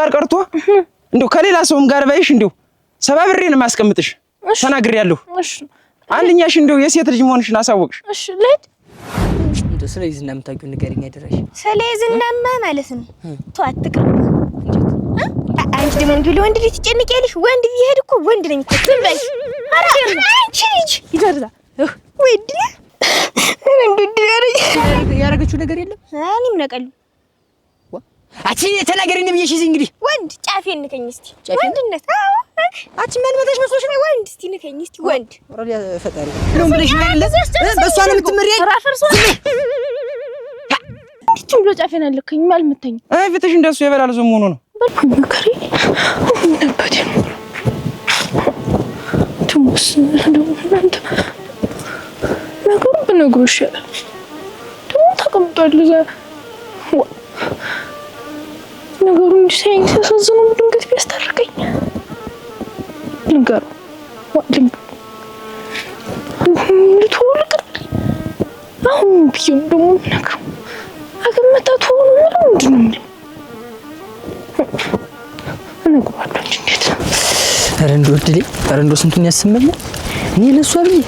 ጋር ቀርቶ እንደው ከሌላ ሰውም ጋር ባይሽ እንደው ሰባብሬን ማስቀምጥሽ ተናግሬያለሁ እሺ አንደኛሽ እንደው የሴት ልጅ መሆንሽን አሳወቅሽ እሺ ለድ እንደው ስለዚህ እናምታውቂው ንገሪኝ አይደረሽ ስለዚህ እናማ ማለት ነው ተዋትቀር አንቺ ደግሞ እንግዲህ ወንድ ልጅ ትጨንቂያለሽ ወንድ ይሄድ እኮ ወንድ ነኝ እኮ ዝም በይ አንቺ ልጅ ይደርዛ ወይድ ያረጋችሁ ነገር የለም እኔም ነቀል አቺ ተናገሪኝ ብዬሽ እዚህ እንግዲህ ወንድ ጫፌን ንከኝ እስቲ ወንድነት አዎ አቺ መልመደሽ መስሎሽ ነው ወንድ እስቲ ንከኝ እስቲ ወንድ ወራዲያ ፈጣሪ ነው ብለሽ ማለት በሷ ነው የምትመሪያኝ ራፈርሶ እንዴት ብሎ ጫፌን አልከኝ ማልመተኝ አይ ፍትሽ እንደሱ የበላል ዘም ሆኖ ነው በልኩኝ ከሪ ነበር ነው ትሙስ እንደው አንተ ነገሩ ይሻላል ደግሞ ተቀምጧል እዛ ነገሩ እንዲሳይኝ ሲያሳዝኑ ድንገት ቢያስታርቀኝ ልንገሩ ልትወልቅ አሁን ቢሆን ደግሞ ነገሩ አገመታት ሆኖ ምንድን ነው የሚለው እነግሯለሁ እንዴት ኧረ እንደው እድሌ ኧረ እንደው ስንቱን ያስመኛል እኔ ለሷ ብዬ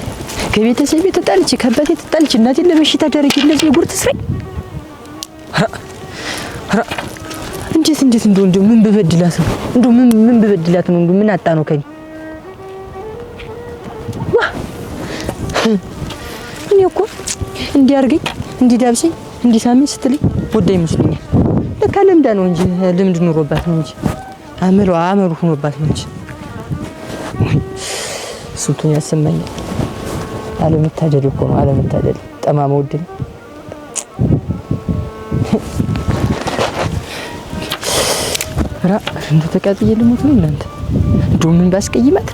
ከቤተሰቤ ተጣልቼ ከአባቴ ተጣልቼ እናቴን ለበሽታ ዳርጌ እንደዚህ የጉር ትስረኝ ኧረ እንዴት እንደው ምን በበድላት ነው እንደው ምን በበድላት ነው እንደው ምን አጣ ነው ከኝ ዋ እኔ እኮ እንዲያርገኝ እንዲዳብሰኝ እንዲሳመኝ ስትለኝ ወዳይ መስሎኛል ለካ ለምዳ ነው እንጂ ልምድ ኑሮባት ነው እንጂ አመሉ ሆኖባት ነው እንጂ ስንቱን ያሰማኛል አለመታደል እኮ ነው አለመታደል ጠማማ ወድል ራ እንደ ተቃጥዬ ልሞት ነው እናንተ እንደው ምን ባስቀይማት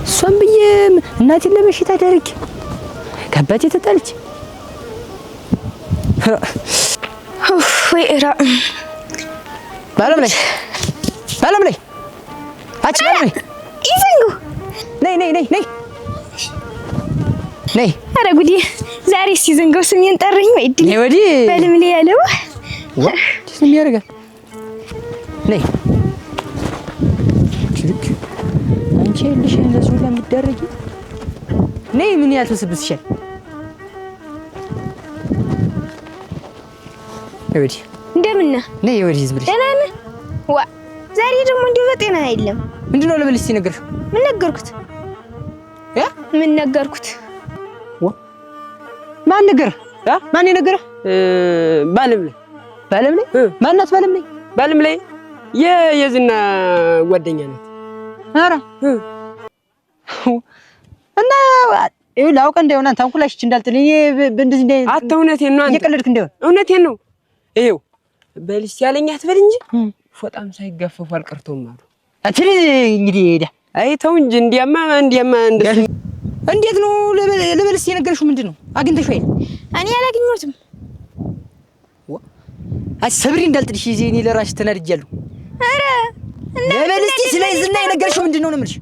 እሷን ብዬ እናቴን ለበሽታ ዳርጌ ከአባቴ ተጣልቼ ወይ እራ ባለም ላይ አቺ ባለም ላይ ይዘንጉ ነይ ኧረ ጉዲ ዛሬ ሲዘንገው ስሜን ጠረኝ ወይ ድል ነይ ወዲ በልም ላይ ያለው ዋ ስም ያረጋል ነይ ልክ አንቺ ልሽ እንደዚህ ለምትደረጊ ነይ ምን ያልተስብስሻል ወዲ እንደምና ነይ ወዲ ዝም ብለሽ ደህና ነህ ዋ ዛሬ ደግሞ እንዲሁ በጤና አይደለም ምንድነው ለበልስቲ ነገርሽ ምን ነገርኩት ምን ነገርኩት ማን ነገር ማን ነገር ባለም ላይ ማናት ባለም ላይ የዝና ጓደኛ ናት ኧረ እና ላውቀ እንደሆነ ታንኩላሽ እንዳልተለኝ በእንደዚህ እንደ አታ እውነቴን ነው አንተ እየቀለድክ እንደሆነ እውነቴን ነው ይሄው በልስ ያለኝ አትበል እንጂ ፎጣም ሳይጋፈፉ አልቀርተውም አሉ አትሪ እንግዲህ ሄዳ አይ ተው እንጂ እንዲያማ እንደዚህ እንዴት ነው ለበልስ የነገርሽው ምንድነው አግኝተሽ ወይ እኔ አላገኘሁትም ሰብሪ እንዳልጥልሽ ይዤ እኔ ለራስሽ ተናድጃለሁ ኧረ ለበልስ ስለዝና የነገርሽው ምንድነው ነው የምልሽ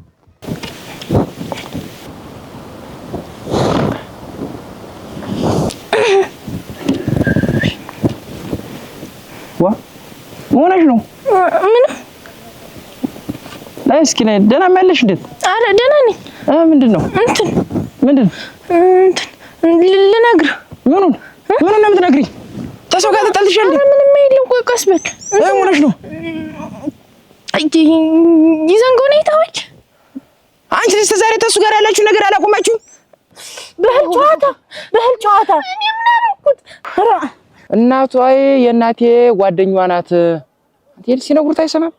ዋ ሆነሽ ነው ምን ላይ እስኪ ነይ ደህና ማለሽ እንዴት ኧረ ደህና ነኝ ምንድነው ምንድን ልነግርህ ምኑን ነው የምትነግሪኝ ተሰው ጋር ተጣልተሻል ምንም አይደለም ቆይ ቀስ በል ሆነሽ ነው ይዘንጎ ነው ይታወቅ አንቺ ልጅ ዛሬ ተሱ ጋር ያላችሁ ነገር አላቆማችሁም በህል ጨዋታ እኔ ምን አደረኩት እናቷ የእናቴ ጓደኛዋ ናት አትሄድ ሲነግሩት አይሰማም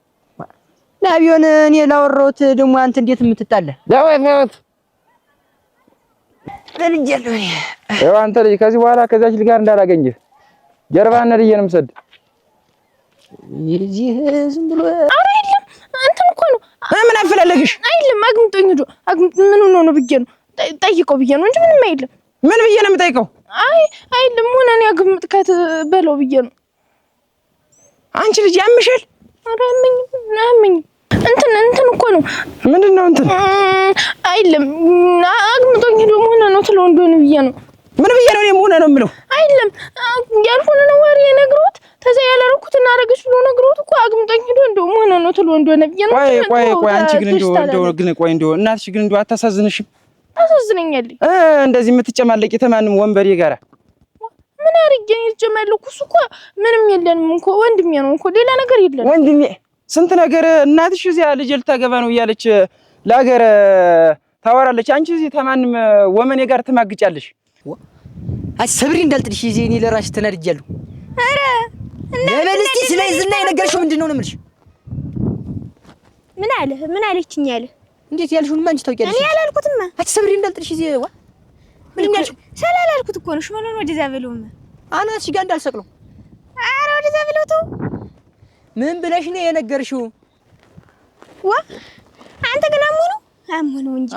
ላቢዮን እኔ ላወራሁት ደግሞ አንተ እንዴት የምትጣለ ዳዊት ለልጅየው እኔ ያው አንተ ልጅ ከዚህ በኋላ ከዛች ልጅ ጋር እንዳላገኝህ ጀርባህን ነድዬንም ሰድ ይዚህ ዝም ብሎ ኧረ የለም እንትን እኮ ነው ምን አፈላለግሽ አይደለም አግምጦኝ ሂዶ ምን ሆኖ ነው ብዬ ነው ጠይቀው ብዬ ነው እንጂ ምንም አይደለም ምን ብዬ ነው የምጠይቀው አይ አይደለም ሆነ እኔ አግምጥከት በለው ብዬ ነው አንቺ ልጅ ያምሻል ኧረ አመኝ እንትን እኮ ነው ምንድነው እንትን አይደለም አግምጦኝ ሂዶ ሆነ ነው ትለው እንደሆነ ብዬ ነው ምን ብዬ ነው ሆነ ነው የምለው አይደለም ያልሆነ ነው ወሬ ነግሮት ተዛ ያላረኩት እና አረጋሽ ብሎ ነግሮት እኮ አግምጦኝ ቶሎ እንደሆነ ነው። ቆይ አንቺ ግን እንደው እናትሽ ግን እንደው አታሳዝንሽም? ታሳዝነኛለች። እንደዚህ የምትጨማለቂ ተማንም ወንበዴ ጋራ ምን አርገኝ ልጨማለኩ? እሱ እኮ ምንም የለንም እኮ ወንድሜ ነው እኮ ሌላ ነገር የለንም። ወንድሜ ስንት ነገር እናትሽ እዚያ ልጅ ልታገባ ነው እያለች ለሀገር ታወራለች። አንቺ እዚህ ተማንም ወመኔ ጋር ትማግጫለሽ። ሰብሪ እንዳልጥልሽ እዚህ እኔ ለራስሽ ተናድጃለሁ። ኧረ ለበልስቲ ስለይዝና የነገርሽው ምንድነው ነው የምልሽ? ምን አለችኝ አለ? እንዴት ያልሽውን ማንቺ ታውቂያለሽ? እኔ ያላልኩትማ ሰብሪ እንዳልጥልሽ እዚህ ምንድን ያልሽው? ስላላልኩት እኮ ነው። ሽመኖን ወደዛ ብለውም አናትሽ ጋር እንዳልሰቅለው። ኧረ ወደዛ ብለው ተው። ምን ብለሽ ነው የነገርሽው? አንተ ግን አሞነው እንጂ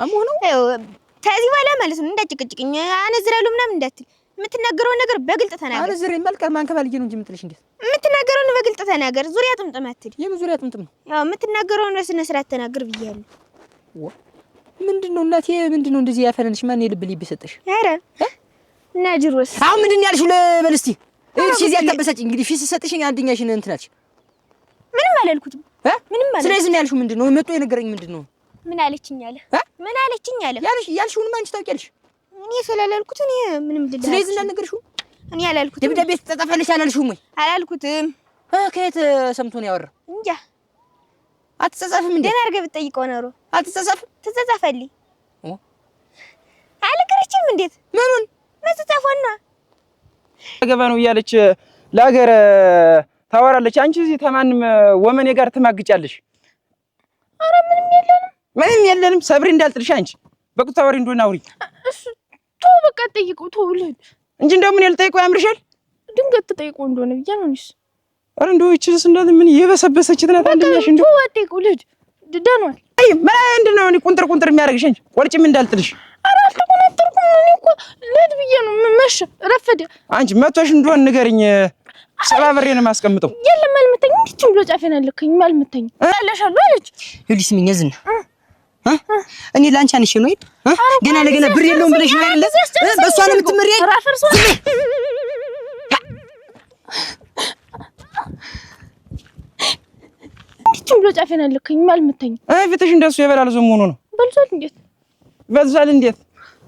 ከዚህ በኋላ ማለት ነው እንዳጭቅጭቅኝ አነዝራለሁ ምናምን እንዳትል። የምትናገረውን ነገር በግልጽ ተናገር። አነዝሬ መልቀር ማንከባልዬ ነው እንጂ የምትልሽ እንዴት? የምትናገረውን በግልጽ ተናገር። ዙሪያ ጥምጥም አትል። የምን ዙሪያ ጥምጥም ነው? ያው የምትናገረውን በስነ ስርዓት ተናገር ብያለሁ። ምንድነው እናቴ? ምንድነው እንደዚህ ያፈነንሽ? ማን ልብ ሰጠሽ? ኧረ እና ጅሮስ አሁን ምንድን ያልሽው? ለበል እስቲ እሺ፣ እዚህ አታበሳጭ። እንግዲህ ፊስ ሰጥሽኝ አንደኛሽን እንትናች ምንም አላልኩትም። ምንም ማለት ስለዚህ ነው ያልሽው? ምንድነው መጥቶ የነገረኝ? ምንድነው ምን አለችኝ አለ? ምን አለችኝ አለ? ያልሽውን ማንቺ ታውቂያለሽ? እኔ ስላላልኩት እኔ ምንም ልልህ። ስለዚህ እንዳልነገርሽው እኔ አላልኩትም። ደብዳቤ ተጻፈልሽ አላልሽውም ወይ? አላልኩትም። ከየት ሰምቶ ነው ያወራው? እንጃ። አትጸጸፍም እንዴ? ደህና አድርገህ ብትጠይቀው ነው። አትጸጸፍም? ትጸጸፋለህ። አልቀረችም። እንዴት ምኑን መጸጸፏን ነው? አገባ ነው እያለች ለሀገር ታወራለች። አንቺ እዚህ ተማንም ወመኔ ጋር ትማግጫለሽ። ኧረ ምንም የለንም። ሰብሪ እንዳልጥልሽ አንቺ በቁጣ ወሬ እንደሆነ አውሪ። እሱ ተው በቃ ጠይቀው ተው ልሂድ እንጂ እንደው ምን ልጠይቀው ያምርሻል? ድንገት ተጠይቀው እንደሆነ ብዬሽ ነው። እሺ ኧረ እንደው ይችላል እንዳለ ምን የበሰበሰች ትናት አንደኛሽ እንደው ተው ጠይቀው ልሂድ ደህናዋል። አይ ምንድን ነው እኔ ቁንጥር የሚያደርግሽ አንቺ? ቆልጭም እንዳልጥልሽ። ኧረ አልተቆናጠርኩም እኔ እኮ ልሂድ ብዬሽ ነው። መሸ ረፈደ። አንቺ መቶሽ እንደሆነ ንገሪኝ። ሰባብሬ ነው የማስቀምጠው። የለም አልመታኝ። እንዴት ብሎ ጫፌን አለከኝ አልመታኝ። አላሻለሁ አለች። ይኸውልሽ ስሚኝ ዝና እኔ ላንቺ አንሽ ነው አይደል? ገና ለገና ብር የለውም ብለሽ ነው አይደል? በእሷ ነው የምትመሪ አይደል? እንዴት ብሎ ጫፌን አለከኝ አልመታኝ። ፊትሽ እንደሱ የበላል ዘሙ ነው ነው በልዟል እንዴት?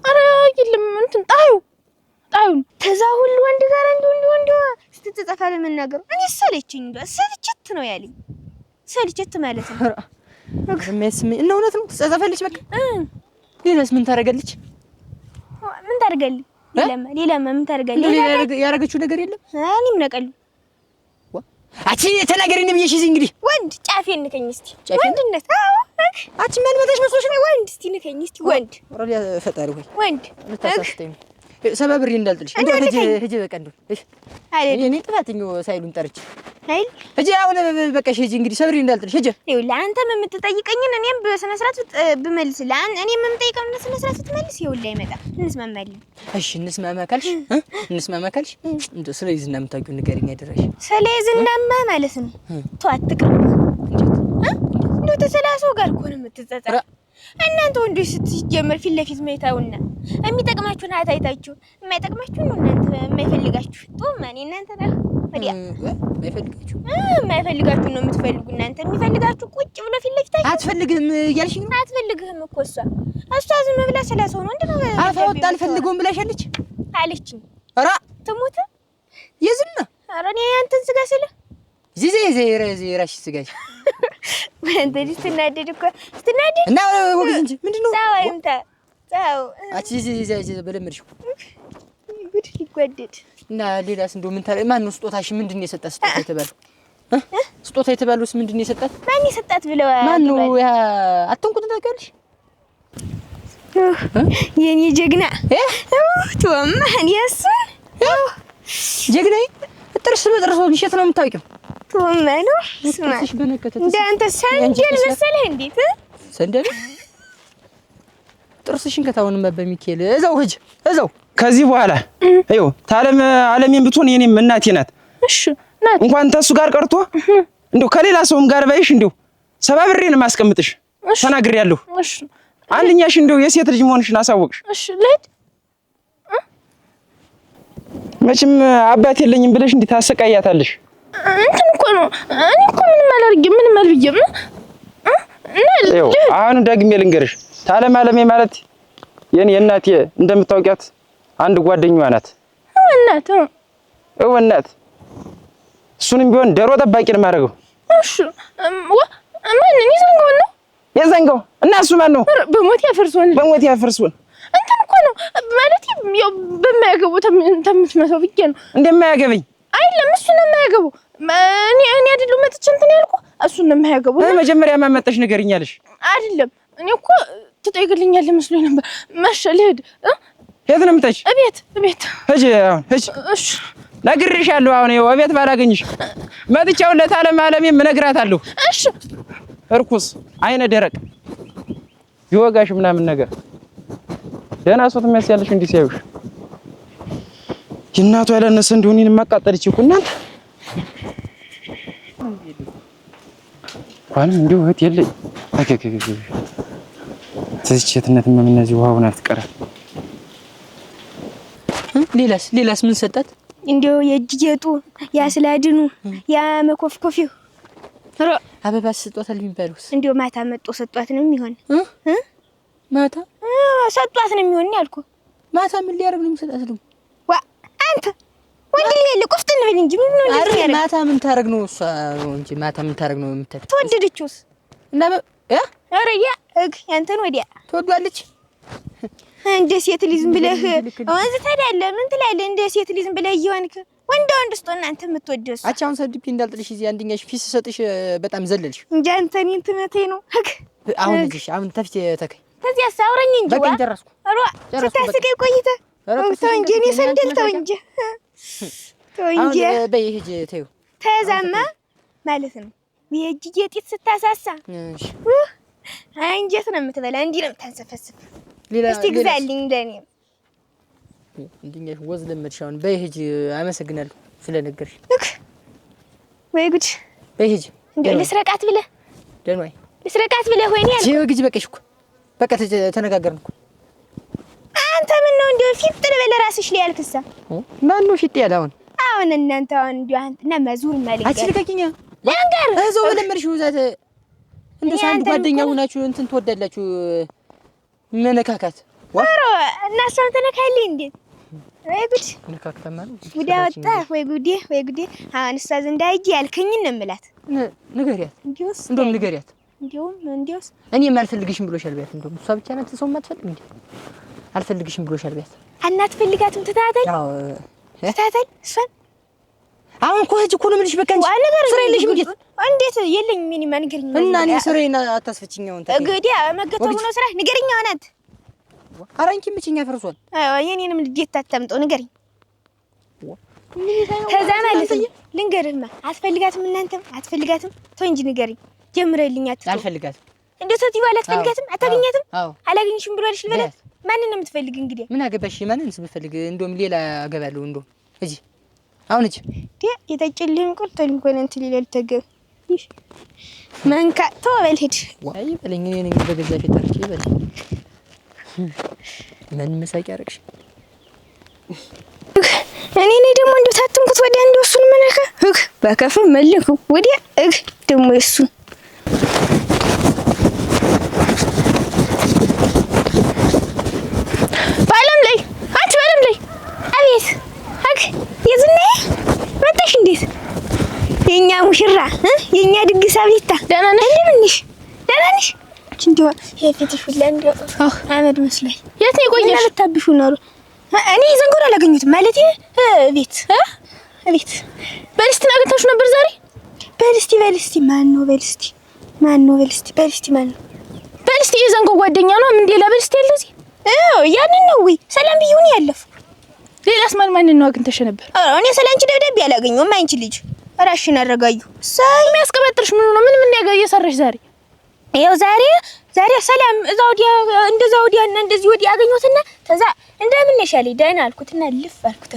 ኧረ የለም እንትን ጣዩ ተዛ ሁሉ ወንድ ጋር እንዴ ስትተጻፋ ለመናገር እኔ ሰለችኝ። ሰልችት ነው ያለኝ። ሰልችት ማለት ነው። መስሚ እና እውነት ነው ትጸጸፋለች። በቃ ሌላስ ምን ታደርጋለች? ምን ታደርጋለች? ሌላማ ምን ታደርጋለች? ያደረገችው ነገር የለም። እኔ ምን አውቃለሁ? አቺ ተናገሪ ነው ብዬሽ እዚህ እንግዲህ ወንድ ጫፌን ንከኝ እስቲ። ወንድነት አቺ ምን መታሽ መስሎሽ ነው? ወንድ እስቲ ንከኝ እስቲ ወንድ። ወራዲያ ፈጣሪ ሆይ ወንድ ልታሳስተኝ ሰባብሪ እንዳልጥልሽ እንደው ሂጂ በቃ እንደው እሺ አይደል እኔ ጥፋተኛው ሳይሉን ጠርች አይደል ሂጂ አሁን በቃ ሂጂ እንግዲህ ሰብሪ እንዳልጥልሽ ሂጂ ይኸውልህ አንተም የምትጠይቀኝን እኔም በስነ ስርዓት ብመልስልህ እኔም የምጠይቀውን በስነ ስርዓት ብትመልስ ይኸውልህ አይመጣም እንስማማለን እሺ እንስማማ ካልሽ እንደው ስለዚህ እና የምታውቂው ንገሪኝ አይደረሽ ስለዚህ እናማ ማለት ነው ተው አትቅር እንደው ተሰላሰው ጋር እኮ ነው የምትጸጸት እናንተ ወንዶች ስትጀመር ፊት ለፊት ማይታውና የሚጠቅማችሁን አይታችሁ የማይጠቅማችሁ ነው እናንተ የማይፈልጋችሁ ጦማኔ እናንተ ነው ወዲያ የማይፈልጋችሁ ነው የምትፈልጉ እናንተ የሚፈልጋችሁ ቁጭ ብሎ ፊት ለፊታችሁ አትፈልግም እያልሽኝ ነው አትፈልግህም እኮ እሷ ዝም ብላ ስለሰው ነው እንደው አፋውጣ አልፈልገውም ብላሻለች አለችኝ ኧረ ትሙት የዝና ኧረ እኔ አንተን ስጋ ስለ ዚ ራሽ ስጋሽ ወንድ ልጅ ስትናደድ እና ወግዝ እንጂ ምንድነው ታው አቺ ዚ በለምርሽ ጉድ ይጓደድ እና ሌላስ እንደው ምን ታለ ማን ነው ስጦታሽ ምንድነው የሰጣት ስጦታ የተባለውስ ምንድነው የሰጣት ማን የሰጣት ብለው ማን ነው ያ አትንኩት ታውቂያለሽ የኔ ጀግና ቶም ያስ ጀግናዬ ጥርስ በጥርስ ቢሸት ነው የምታውቂው ቶም ነው ስማ እንዳንተ ሰንጀል መሰለህ እንዴት ሰንደል ጥርስሽን ከታውንም በሚካኤል እዛው ከዚህ በኋላ አይው ዓለሜን ብትሆን የኔም እናቴ ናት። እሺ ናት እንኳን ተሱ ጋር ቀርቶ እንደው ከሌላ ሰውም ጋር ባይሽ እንደው ሰባብሬ ነው ማስቀምጥሽ። ተናግሬያለሁ። እሺ አንደኛሽ እንደው የሴት ልጅ መሆንሽን አሳወቅሽ። እሺ ልሂድ መቼም አባት የለኝም ብለሽ እንዴት ታሰቃያታለሽ? እንትን እኮ ነው እኔ እኮ ምንም አላርግም ምንም አልብዬ አልቆየም አሁን ደግሜ ልንገርሽ ታለማለሜ ማለት የኔ እናቴ እንደምታውቂያት አንድ ጓደኛዋ ናት እናት እሱንም ቢሆን ዶሮ ጠባቂ ነው የማደርገው እሺ ማን ነው የዘንጋው እና እሱ ማን ነው በሞት ያፈርሱን እንትን እኮ ነው ማለት ያው በማያገቡት ተምትመሰው ብዬ ነው እንደማያገበኝ አይደለም እሱ ነው የማያገበው እኔ አይደለም መጥቼ እንትን ያልኩ እሱ ነው የማያገበው መጀመሪያ ማመጣሽ ንገሪኛለሽ አይደለም እኔ እኮ ትጠይቅልኛለህ መስሎኝ ነበር መሸ ልሂድ የት ነው የምትሄጂ እቤት ሂጂ አሁን ሂጂ እሺ ነግሬሻለሁ አሁን ይኸው እቤት ባላገኝሽ መጥቻው ለታለማለሜም እነግራታለሁ እሺ እርኩስ አይነ ደረቅ ይወጋሽ ምናምን ነገር ደህና ሰው ትመስያለሽ እንዲህ ሲያዩሽ እናቱ ያለነሰ እንደው እኔን ማቃጠልች እኮ እናንተ እንኳንም እንደው እህት የለኝ ተዝቼትነትም እነዚህ ውሃውን አትቀራል ሌላስ ምን ሰጣት እንደው የእጅ ጌጡ ያስላድኑ ያ መኮፍኮፊው አበባ ሰጧታል የሚባሉስ እንደው ማታ መጥቶ ሰጧት ነው የሚሆን ማታ ሰጧት ነው የሚሆን ያልኩ ማታ ምን ሊያረግ ነው የሚሰጣት ነው ዋ አንተ ወንድ ልጅ ቆፍጥን ብል እንጂ ምን ነው እንደዚህ ያረግ ማታ ምን ታረግ ነው እሷ እንጂ ማታ ምን ታረግ ነው የምትል ተወደደችውስ እና ኧረ ያ ያንተን ወዲያ ትወዷለች እንደ ሴት ልጅ ዝም ብለህ ወንዝ ታዳለህ ምን ትላለህ እንደ ሴት ልጅ ዝም ብለህ ይሆንክ ወንድ ስቶና አንተ የምትወደስ አቻውን ሰድፒ እንዳልጥልሽ እዚህ አንደኛሽ ፊስ ሰጥሽ በጣም ዘለልሽ እንጂ አንተን እንትመተኝ ነው አሁን ልጅሽ አሁን ተፍቴ ተከይ ከዚያ ሳውረኝ እንጂ በቃ ጨረስኩ አሮ ስታስቀይ ቆይተ ተው እንጂ እኔ ሰንደል ተው እንጂ በይ ሂጂ ተይው ተዛማ ማለት ነው የእጅ ጌጢት ስታሳሳ እሺ አንጀት ነው የምትበላ እንዲህ ነው የምታንሰፈስፍ ሌላ እስቲ ግዛልኝ ለኔ እንዲኛሽ ወዝ ለምድሻውን በይ ሂጂ አመሰግናለሁ ስለነገርሽ ወይ ጉድ በይ ሂጂ እንዴ ልስረቃት ብለህ ደንዋይ ልስረቃት ብለህ ወይኔ ያልኩ ጂው ግጅ በቀሽ እኮ በቃ ተነጋገርን እኮ አንተ ምን ነው እንዴ ፊት ለበለ ራስሽ ላይ ያልክሳ ማን ነው ፊት ያለ አሁን እናንተ አሁን እንዴ አንተና መዙር ማለት አችልከኪኛ ለንገር እዛው ለምርሽው ዛት እንደ ሳንድ ጓደኛ ሆናችሁ እንትን ትወዳላችሁ መነካካት ወሮ እና ሳንተ ነካልኝ እንዴ ወይ ጉድ ነካክተማ ነው ጉዳ ወጣ ወይ ጉዴ አሁን እሷ ዘንዳ ሂጂ ያልከኝ ነው የምላት ንገሪያት እንዴውስ እንደውም ንገሪያት እንዴውስ እኔ አልፈልግሽም ብሎሻል ቢያት እንደውም እሷ ብቻ ናት ሰው ማትፈልግ እንዴ አልፈልግሽም ብሎሻል ቢያት አናትፈልጋትም ትታተል አዎ ትታተል እሷን አሁን እኮ ሂጂ እኮ ነው የምልሽ በቃ ስራ የለሽም እንዴት የለኝም ምን ማንገርኝ እና እኔ ስራዬን አታስፈችኛው እንተ እንግዲህ መገተቡ ነው ስራ ንገርኛ ሆናት አራንቺ ምችኛ ፈርሷል የኔንም ልዴት ታታምጠው ንገርኝ ከዛ ማለት ልንገርህማ አትፈልጋትም እናንተም አትፈልጋትም ተው እንጂ ንገርኝ ጀምረልኛት አልፈልጋትም እንዴት ተዚህ በኋላ አትፈልጋትም አታገኛትም አላገኝሽም ብሏልሽ ልበላት ማንን ነው የምትፈልግ እንግዲህ ምን አገባሽ ማንን ስምፈልግ እንደውም ሌላ አገባለሁ እንደውም እጂ አሁን እጂ የታጨልህም ቁልተል እንኳን እንትን ሊል ተገብ መንካ ተወበል ሂድ አይ በለኝ እኔ ነኝ በገዛ ፊት አርጪ በለኝ ምን መሳቂ አረግሽ እኔ ደግሞ እንደው ታትምኩት ወዲያ እንደው እሱን መነካ በከፈ መልኩ ወዲያ ደግሞ እሱ ባለም ላይ አቤት የዝኔ መጣሽ እንዴት የኛ ሙሽራ የኛ ድግስ አብሊታ ደህና ነሽ እንደምንሽ ደህና ነሽ እንደው የፊትሽ ሁሉ እንደው አመድ መስለኝ የት ነው የቆየሽ ልታብሹ ነው እኔ ዘንጎራ አላገኙትም ማለት ቤት በልስቲ አግኝተሽ ነበር ዛሬ በልስቲ ማን ነው በልስቲ የዘንጎ ጓደኛ ነው ምን ሌላ በልስቲ ያለ እዚህ ያንን ነው ወይ ሰላም ቢሆን ያለፈ ሌላስ ማን ነው አግኝተሽ ነበር እኔ ሰላንቺ ደብዳቤ አላገኘሁም አንቺ ልጅ ራሽን አረጋዩ ሳይ የሚያስቀበጥርሽ ምን እየሰራሽ ዛሬ ይኸው ዛሬ ሰላም እዛው ወዲያ እና እንደዚህ ወዲያ ያገኘሁትና ተዛ እንደምን ነሻለ ዳይና አልኩትና ልፍ አልኩት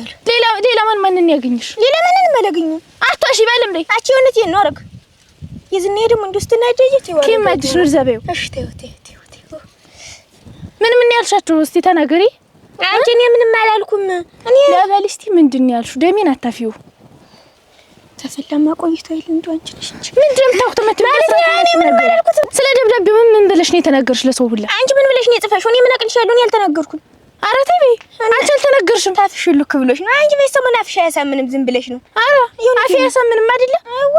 ሌላ ማንን ያገኝሽ ሌላ ማንንም አላገኘሁ አትዋሺ በለም ላይ አቺ እውነቴን ነው አረግ የዝኔ ደግሞ እንደስተናደየት ይወራ ከማድሽ ነው ዘበው እሺ ተው ምን ያልሻችሁ እስቲ ተናገሪ አንቺ እኔ ምንም አላልኩም እኔ ለበል እስቲ ምንድን ያልሹ ደሜን አታፊው ተፈላማ ቆይቶ ይል እንደው አንቺ ነሽ እንጂ ምንድነው ታውቁት ማለት እኔ ብለሽ ነው የተናገርሽ ለሰው ሁላ? አንቺ ምን ብለሽ ነው የጽፈሽው? እኔ ምን አቅልሻለሁ? እኔ አልተናገርኩም። ኧረ ተይ በይ አንቺ አልተናገርሽም። ታፍሽ ልክ ብሎሽ ነው። አንቺ በሰሞን አፍሽ አያሳምንም ዝም ብለሽ ነው። ኧረ አፍሽ አያሳምንም አይደለ? አዎ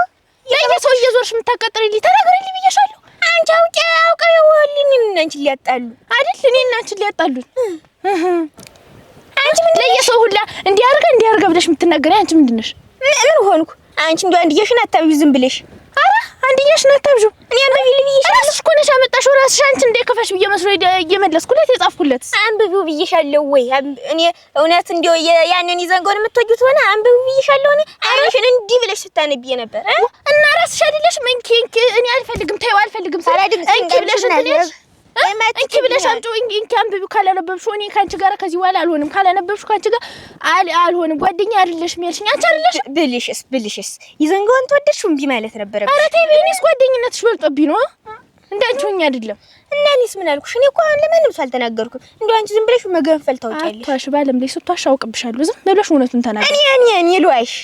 ለየሰው እየዞርሽ የምታቀጥሪልኝ ተናገሪልኝ ብዬሻለሁ። አንቺ አውቀው ይወልኝ አንቺ ሊያጣሉ አይደል? እኔና አንቺ ሊያጣሉን አንቺ ምን ለየሰው ሁላ እንዲያርጋ ብለሽ የምትናገሪ አንቺ ምንድን ነሽ? ምን ሆንኩ? አንቺ እንደው አንድዬሽን አታብዩ ዝም ብለሽ። ኧረ አንድዬሽን አታብዩ። እኔ አንብቢው ብዬሻለሁ። ራስሽ እኮ ነሽ ያመጣሽው። ራስሽ አንቺ እንደከፈሽ ብዬ መስሎ እየመለስኩለት የጻፍኩለት። አንብቢው ብዬሻለሁ ወይ? እኔ እውነት እንደው ያንን ይዘንጎን የምትወጁት ሆነ አንብቢው ብዬሻለሁ። እኔ አይሽን እንዲህ ብለሽ ስታነብዬ ነበር እና ራስሽ አይደለሽ መንኪ እኔ አልፈልግም ተይው አልፈልግም ሳላድግ እንኪ ብለሽ እንትነሽ እንኪ ብለሽ አምጪው እንኪ አንብቢው። ካላነበብሽው እኔ ካንቺ ጋር ከዚህ በኋላ አልሆንም። ካላነበብሽው ካንቺ ጋር አልሆንም። ጓደኛ አይደለሽም ያልሽኝ አንቺ አይደለሽ? ብልሽስ ይዘንጎን ተወደድሽው እምቢ ማለት ነበር። ኧረ ተይ እኔስ ጓደኝነትሽ በልጦብኝ ነው እንዳንቺ ሆኜ አይደለም። እና እኔስ ምን አልኩሽ? እኔ እኮ ለማንም አልተናገርኩም። እንደው አንቺ ዝም ብለሽ መገንፈል ታውቂያለሽ። አቷሽ ባለም ላይ ስትዋሽ አውቅብሻለሁ። ዝም ብለሽ እውነቱን ተናገሪ። እኔ ልዋሽ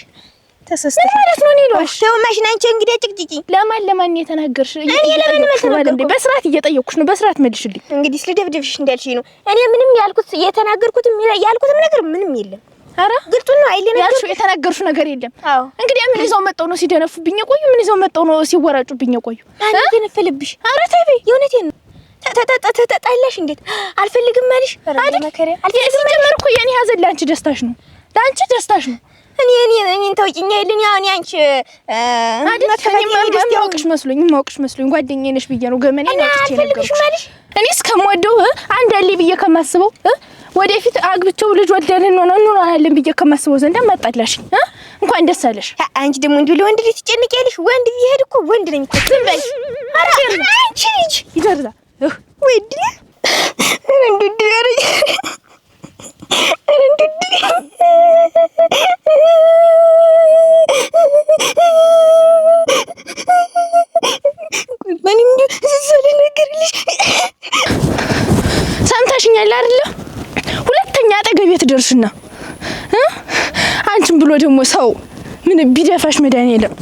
ተሰስተሽ ማለት ነው። እኔ ልዋሽ ተው ማሽን አንቺ እንግዲህ ጭቅጭቂ ለማን የተናገርሽ? እኔ ለምን መተናገርኩ? በስርዓት እየጠየቅኩሽ ነው። በስርዓት መልሽልኝ። እንግዲህ ስለደብደብሽ እንዳልሽኝ ነው። እኔ ምንም የተናገርኩትም ነገር ምንም የለም። ኧረ ግልጡን ነው አይደል? ያልሽው የተናገርሽው ነገር የለም። አዎ እንግዲህ ምን ይዘው መጣው ነው ሲደነፉብኝ የቆዩ? ምን ይዘው መጣው ነው ሲወራጩብኝ የቆዩ? አንቺ ነፈልብሽ። ኧረ ተይ በይ የእውነቴን ነው። ተጣላሽ እንዴት አልፈልግም ማለሽ? አይደል መከረ አልፈልግም ጀመር እኮ የኔ ሀዘን ለአንቺ ደስታሽ ነው። ለአንቺ ደስታሽ ነው። እኔን ታውቂኝ አይደል? ያው አንቺ ማውቅሽ መስሎኝ ጓደኛዬ ነሽ ብዬ ነው ገመኔ ነው ትቼ ነገርኩሽ። እኔ እስከምወደው አንድ አለ ብዬ ከማስበው ወደፊት አግብቼው ልጅ ወልደን እንሆናለን ብዬ ከማስበው ዘንድ መጣላሽ። እንኳን ደስ አለሽ። አንቺ ደግሞ እንዲሁ ለወንድ ልጅ ትጨነቂያለሽ። ወንድ ቢሄድ እኮ ወንድ ነኝ እኮ ዝም በይ። ኧረ አንቺ ልጅ ይደርዛ ወይድ እንድድ ያረኝ ሰምተሽኛል አይደለ? ሁለተኛ አጠገቤ ትደርሽና አንቺም ብሎ ደግሞ ሰው ምን ቢደፋሽ መድኃኒዓለም